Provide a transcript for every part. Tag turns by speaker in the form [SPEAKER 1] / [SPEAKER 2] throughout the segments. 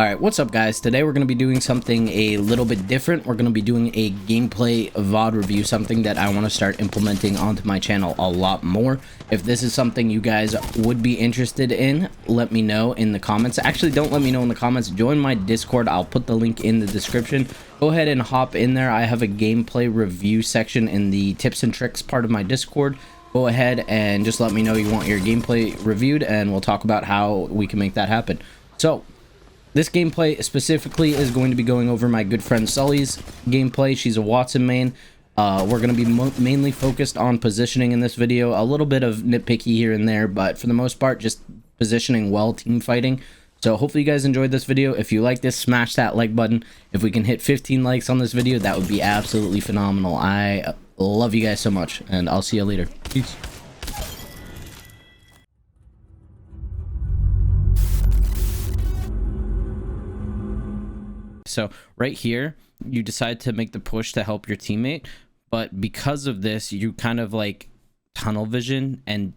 [SPEAKER 1] Alright, what's up guys? Today we're going to be doing something a little bit different. We're going to be doing a gameplay VOD review, something that I want to start implementing onto my channel a lot more. If this is something you guys would be interested in, let me know in the comments. Actually, don't let me know in the comments. Join my Discord. I'll put the link in the description. Go ahead and hop in there. I have a gameplay review section in the tips and tricks part of my Discord. Go ahead and just let me know you want your gameplay reviewed, and we'll talk about how we can make that happen. So, this gameplay specifically is going to be going over my good friend Sully's gameplay. She's a Wattson main. We're going to be mainly focused on positioning in this video. A little bit of nitpicky here and there, but for the most part, just positioning well, team fighting. So hopefully you guys enjoyed this video. If you like this, smash that like button. If we can hit 15 likes on this video, that would be absolutely phenomenal. I love you guys so much, and I'll see you later. Peace. So right here, you decide to make the push to help your teammate, but because of this, you kind of like tunnel vision and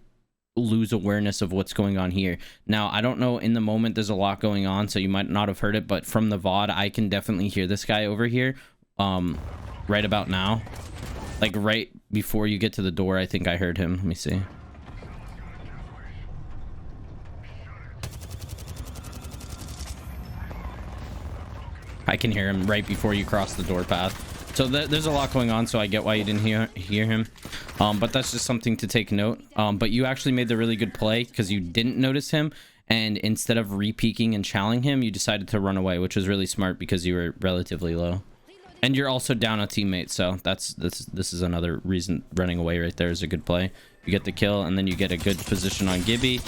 [SPEAKER 1] lose awareness of what's going on here. Now, I don't know, in the moment, there's a lot going on, so you might not have heard it, but from the VOD, I can definitely hear this guy over here, right about now. Like right before you get to the door, I think I heard him. Let me see. I can hear him right before you cross the door path. So there's a lot going on, so I get why you didn't hear him. But that's just something to take note. But you actually made the really good play because you didn't notice him, and instead of re-peeking and challenging him, you decided to run away, which was really smart because you were relatively low. And you're also down a teammate, so this is another reason running away right there is a good play. You get the kill, and then you get a good position on Gibby.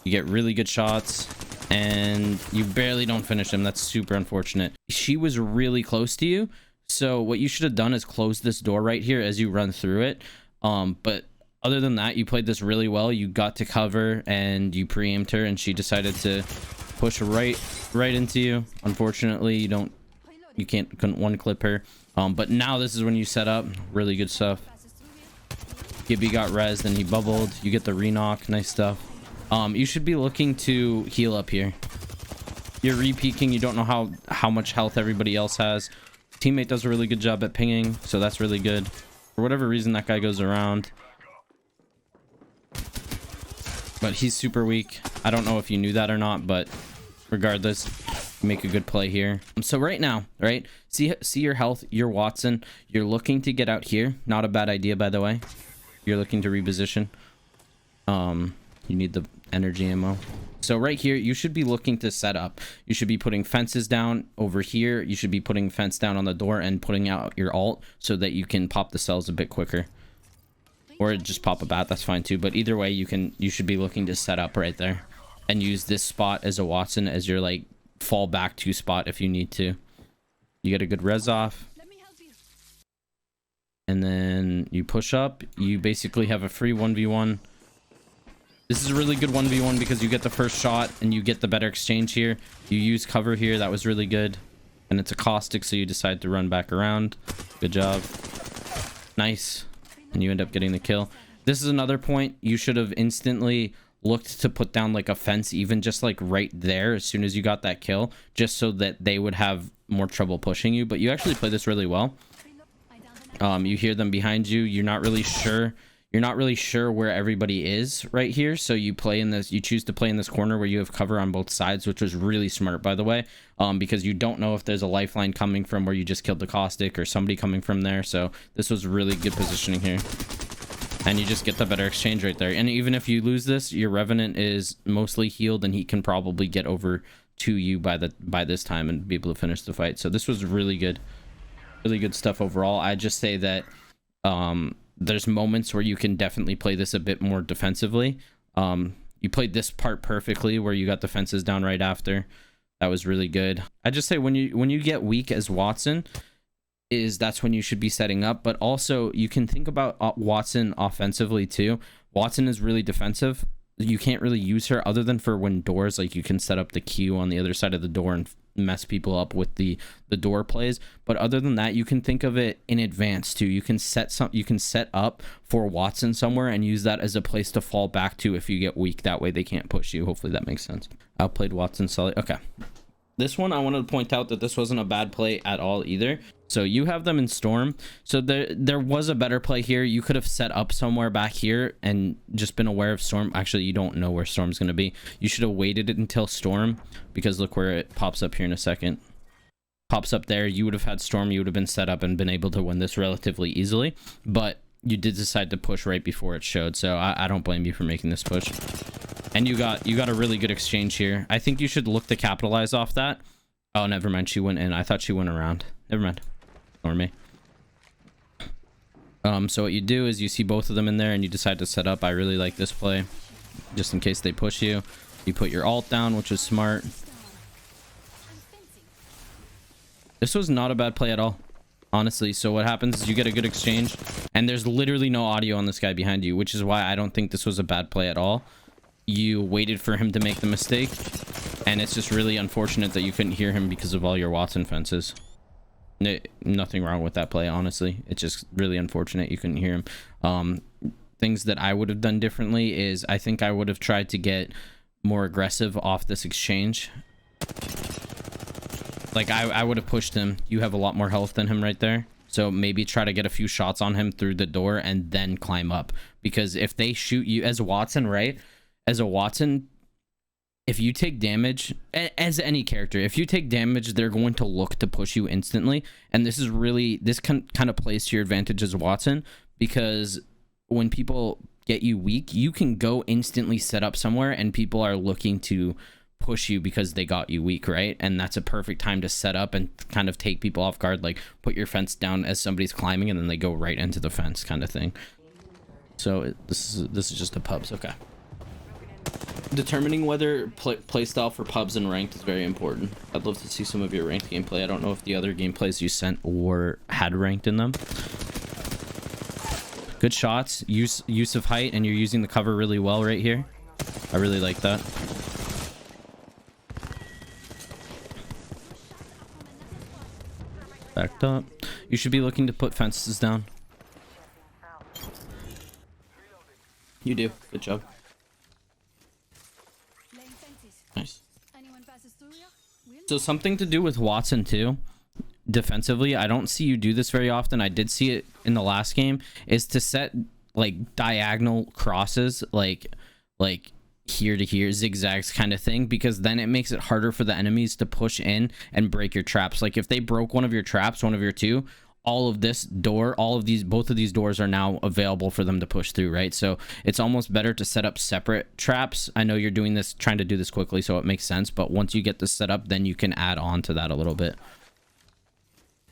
[SPEAKER 1] You get really good shots, and you barely don't finish him. That's super unfortunate. She was really close to you, so what you should have done is close this door right here as you run through it. But other than that, you played this really well. You got to cover, and you pre-aimed her, and she decided to push right into you. Unfortunately, you couldn't one clip her. But now this is when you set up. Really good stuff. Gibby got rezzed, and he bubbled. You get the re-knock. Nice stuff. You should be looking to heal up here. You're re-peeking. You don't know how much health everybody else has. Teammate does a really good job at pinging, so that's really good. For whatever reason, that guy goes around, but he's super weak. I don't know if you knew that or not, but regardless, make a good play here. So right now, right, see your health. You're Wattson. You're looking to get out here. Not a bad idea, by the way. You're looking to reposition. You need the energy ammo. So right here, you should be looking to set up. You should be putting fences down over here. You should be putting fence down on the door and putting out your ult so that you can pop the cells a bit quicker. Or just pop a bat, that's fine too. But either way, you should be looking to set up right there and use this spot as a Wattson as your like fall back to spot if you need to. You get a good res off. And then you push up. You basically have a free 1v1. This is a really good 1v1 because you get the first shot and you get the better exchange here. You use cover here. That was really good. And it's a caustic, so you decide to run back around. Good job. Nice. And you end up getting the kill. This is another point. You should have instantly looked to put down like a fence, even just like right there as soon as you got that kill, just so that they would have more trouble pushing you. But you actually play this really well. You hear them behind you. You're not really sure where everybody is right here, so you choose to play in this corner where you have cover on both sides, which was really smart, by the way, because you don't know if there's a lifeline coming from where you just killed the caustic or somebody coming from there. So this was really good positioning here, and you just get the better exchange right there. And even if you lose this, your Revenant is mostly healed, and he can probably get over to you by this time and be able to finish the fight. So this was really good stuff overall. I just say that there's moments where you can definitely play this a bit more defensively. You played this part perfectly where you got the fences down right after. That was really good. I just say when you get weak as Wattson, that's when you should be setting up. But also you can think about Wattson offensively too. Wattson is really defensive. You can't really use her other than for when doors, like you can set up the queue on the other side of the door and mess people up with the door plays. But other than that, you can think of it in advance too. You can set up for Wattson somewhere and use that as a place to fall back to if you get weak. That way they can't push you. Hopefully that makes sense. Outplayed Wattson Sully. Okay. This one, I wanted to point out that this wasn't a bad play at all either. So you have them in Storm. So there was a better play here. You could have set up somewhere back here and just been aware of Storm. Actually, you don't know where Storm's going to be. You should have waited until Storm, because look where it pops up here in a second. Pops up there. You would have had Storm. You would have been set up and been able to win this relatively easily. But you did decide to push right before it showed. So I don't blame you for making this push. And you got a really good exchange here. I think you should look to capitalize off that. Oh, never mind. She went in. I thought she went around. Never mind. Ignore me. So what you do is you see both of them in there and you decide to set up. I really like this play. Just in case they push you. You put your ult down, which is smart. This was not a bad play at all, honestly. So what happens is you get a good exchange. And there's literally no audio on this guy behind you, which is why I don't think this was a bad play at all. You waited for him to make the mistake, and it's just really unfortunate that you couldn't hear him because of all your Watson fences. Nothing wrong with that play, honestly. It's just really unfortunate you couldn't hear him. Things that I would have done differently is I think I would have tried to get more aggressive off this exchange. Like I would have pushed him. You have a lot more health than him right there. So maybe try to get a few shots on him through the door and then climb up. Because if they shoot you as Watson, right? As a Watson, if you take damage, as any character, if you take damage, they're going to look to push you instantly. And this is really, this kind of plays to your advantage as Watson, because when people get you weak, you can go instantly set up somewhere and people are looking to push you because they got you weak, right? And that's a perfect time to set up and kind of take people off guard, like put your fence down as somebody's climbing and then they go right into the fence kind of thing. So this is just a pubs. Okay. Determining whether playstyle for pubs and ranked is very important. I'd love to see some of your ranked gameplay. I don't know if the other gameplays you sent had ranked in them. Good shots, use of height, and you're using the cover really well right here. I really like that. Backed up. You should be looking to put fences down. You do. Good job. Nice. So something to do with Watson too, defensively, I don't see you do this very often. I did see it in the last game, is to set like diagonal crosses, like here to here, zigzags kind of thing, because then it makes it harder for the enemies to push in and break your traps. Like if they broke one of your traps, one of your two, all of this door, both of these doors are now available for them to push through, right? So it's almost better to set up separate traps. I know you're doing this, trying to do this quickly, so it makes sense, but once you get this set up, then you can add on to that a little bit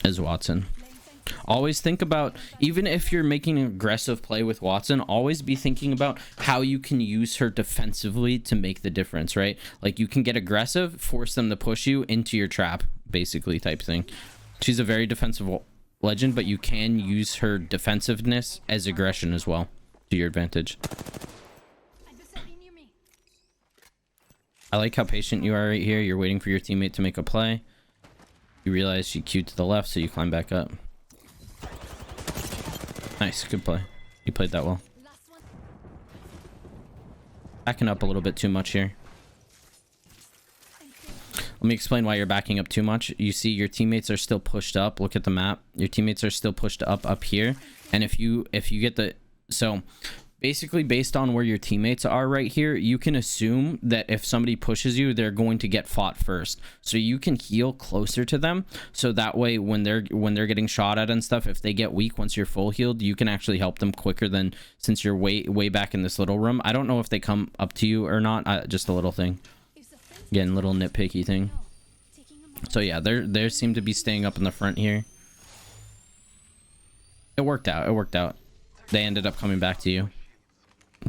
[SPEAKER 1] as Watson. Always think about, even if you're making an aggressive play with Watson, always be thinking about how you can use her defensively to make the difference, right? Like you can get aggressive, force them to push you into your trap, basically, type thing. She's a very defensive legend, but you can use her defensiveness as aggression as well to your advantage. I like how patient you are right here. You're waiting for your teammate to make a play. You realize she queued to the left, so you climb back up. Nice, good play. You played that well. Backing up a little bit too much here. Let me explain why you're backing up too much. You see your teammates are still pushed up. Look at the map. Your teammates are still pushed up here. And if you get the... So basically based on where your teammates are right here, you can assume that if somebody pushes you, they're going to get fought first. So you can heal closer to them. So that way when they're getting shot at and stuff, if they get weak once you're full healed, you can actually help them quicker than since you're way back in this little room. I don't know if they come up to you or not. Just a little thing. Again, little nitpicky thing. So yeah, they seem to be staying up in the front here. It worked out. It worked out. They ended up coming back to you.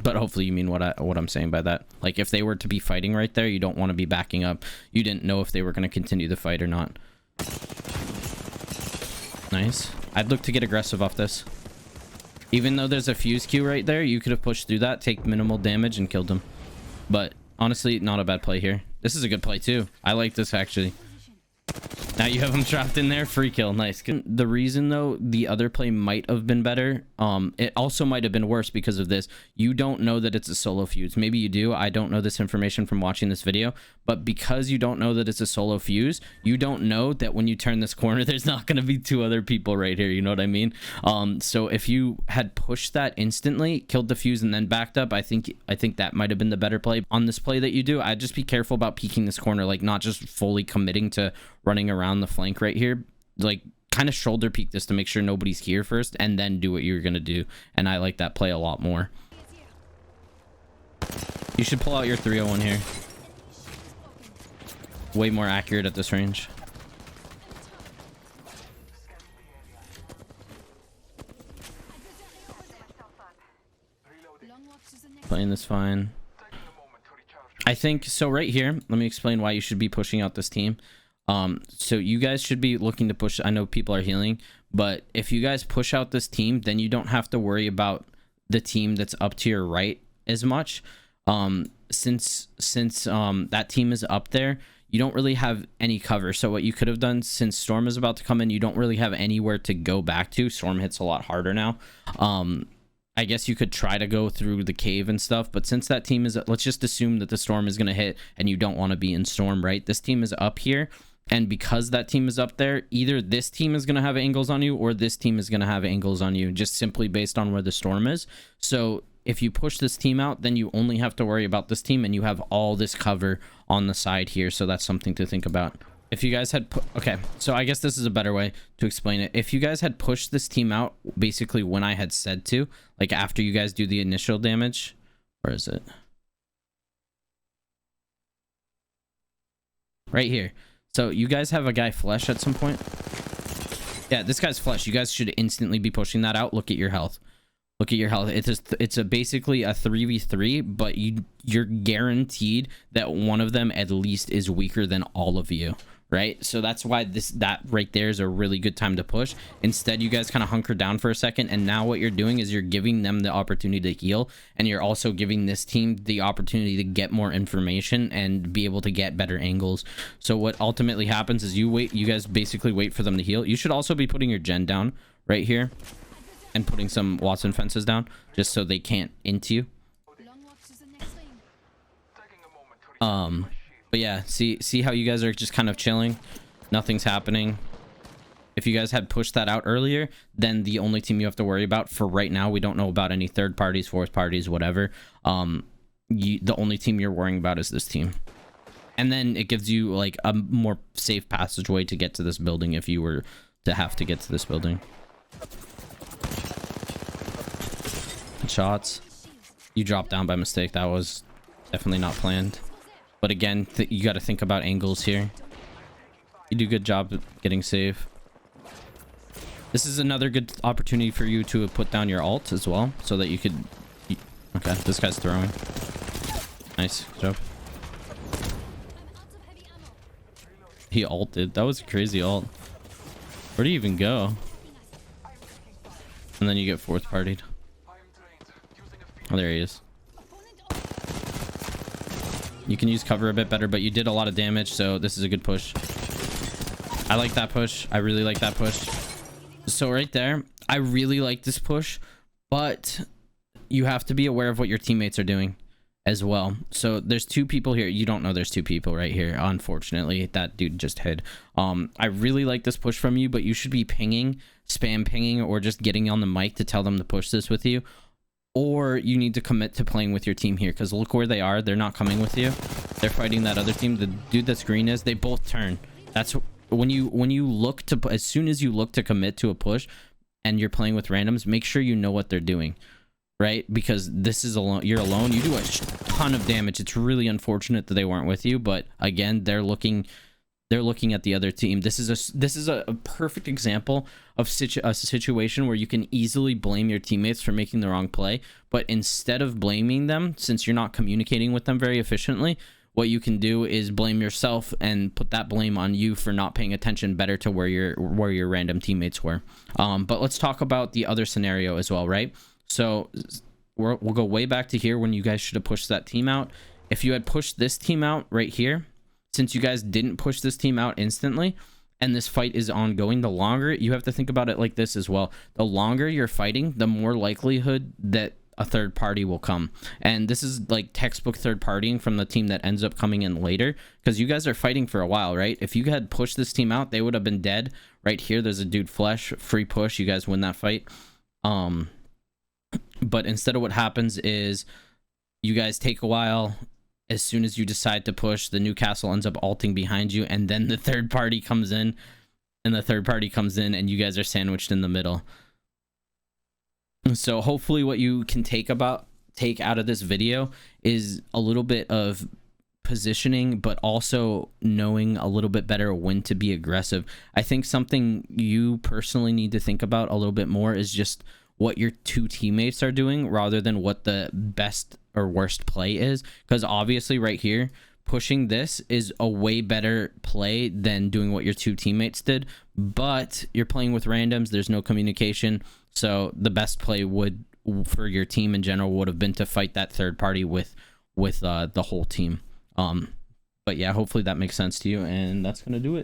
[SPEAKER 1] But hopefully you mean what I'm saying by that. Like if they were to be fighting right there, you don't want to be backing up. You didn't know if they were going to continue the fight or not. Nice. I'd look to get aggressive off this. Even though there's a fuse queue right there, you could have pushed through that, take minimal damage, and killed them. But honestly, not a bad play here. This is a good play too. I like this actually. Now you have him trapped in there. Free kill. Nice. The reason though the other play might have been better, it also might have been worse because of this. You don't know that it's a solo fuse. Maybe you do. I don't know this information from watching this video, but because you don't know that it's a solo fuse, you don't know that when you turn this corner, there's not going to be two other people right here. You know what I mean? So if you had pushed that instantly, killed the fuse and then backed up, I think that might have been the better play. On this play that you do, I'd just be careful about peeking this corner, like not just fully committing to running around the flank right here. Like kind of shoulder peek this to make sure nobody's here first and then do what you're gonna do. And I like that play a lot more. You should pull out your 301 here. Way more accurate at this range. Playing this fine. I think so. Right here, let me explain why you should be pushing out this team. So you guys should be looking to push. I know people are healing, but if you guys push out this team, then you don't have to worry about the team that's up to your right as much. Since that team is up there, you don't really have any cover. So what you could have done, since Storm is about to come in, you don't really have anywhere to go back to. Storm hits a lot harder now. I guess you could try to go through the cave and stuff, but since that team is, let's just assume that the Storm is going to hit and you don't want to be in Storm, right? This team is up here, and because that team is up there, either this team is going to have angles on you or this team is going to have angles on you, just simply based on where the Storm is. So if you push this team out, then you only have to worry about this team and you have all this cover on the side here. So that's something to think about. If you guys had okay, so I guess this is a better way to explain it. If you guys had pushed this team out basically when I had said to, like after you guys do the initial damage, where is it? Right here. So you guys have a guy flesh at some point. Yeah, this guy's flesh. You guys should instantly be pushing that out. Look at your health. Look at your health. It's basically a 3v3, but you're guaranteed that one of them at least is weaker than all of you, right? So that's why that right there is a really good time to push. Instead, you guys kind of hunker down for a second, and now what you're doing is you're giving them the opportunity to heal, and you're also giving this team the opportunity to get more information and be able to get better angles. So what ultimately happens is you guys basically wait for them to heal. You should also be putting your gen down right here and putting some Watson fences down just so they can't int you. But yeah, see how you guys are just kind of chilling, nothing's happening. If you guys had pushed that out earlier, then the only team you have to worry about for right now, we don't know about any third parties, fourth parties, whatever. The only team you're worrying about is this team, and then it gives you like a more safe passageway to get to this building if you were to have to get to this building. Shots. You dropped down by mistake. That was definitely not planned. But again, you got to think about angles here. You do a good job of getting safe. This is another good opportunity for you to put down your ult as well, so that you could... Okay, this guy's throwing. Nice. Good job. He ulted. That was a crazy ult. Where do you even go? And then you get fourth partied. Oh, there he is. You can use cover a bit better, but you did a lot of damage, so this is a good push. I like that push. I really like that push. So right there, I really like this push, but you have to be aware of what your teammates are doing as well. So there's two people here. You don't know there's two people right here. Unfortunately, that dude just hid. I really like this push from you, but you should be pinging, spam pinging, or just getting on the mic to tell them to push this with you. Or you need to commit to playing with your team here, because look where they are. They're not coming with you. They're fighting that other team. The dude that's green is, they both turn. That's when you look to, as soon as you look to commit to a push and you're playing with randoms, make sure you know what they're doing, right? Because this is alone. You're alone. You do a ton of damage. It's really unfortunate that they weren't with you, but again, they're looking at the other team. This is a perfect example of a situation where you can easily blame your teammates for making the wrong play, but instead of blaming them, since you're not communicating with them very efficiently, what you can do is blame yourself and put that blame on you for not paying attention better to where your random teammates were. But let's talk about the other scenario as well, right? So we'll go way back to here when you guys should have pushed that team out. If you had pushed this team out right here, since you guys didn't push this team out instantly, and this fight is ongoing, the longer, you have to think about it like this as well. The longer you're fighting, the more likelihood that a third party will come. And this is like textbook third partying from the team that ends up coming in later, because you guys are fighting for a while, right? If you had pushed this team out, they would have been dead. Right here, there's a dude flesh, free push, you guys win that fight. But instead of what happens is you guys take a while. As soon as you decide to push, the Newcastle ends up ulting behind you, and then the third party comes in, and you guys are sandwiched in the middle. So hopefully what you can take out of this video is a little bit of positioning, but also knowing a little bit better when to be aggressive. I think something you personally need to think about a little bit more is just what your two teammates are doing rather than what the best or worst play is, because obviously right here pushing this is a way better play than doing what your two teammates did, but you're playing with randoms, there's no communication, so the best play would, for your team in general, would have been to fight that third party with the whole team. But yeah, hopefully that makes sense to you, and that's gonna do it.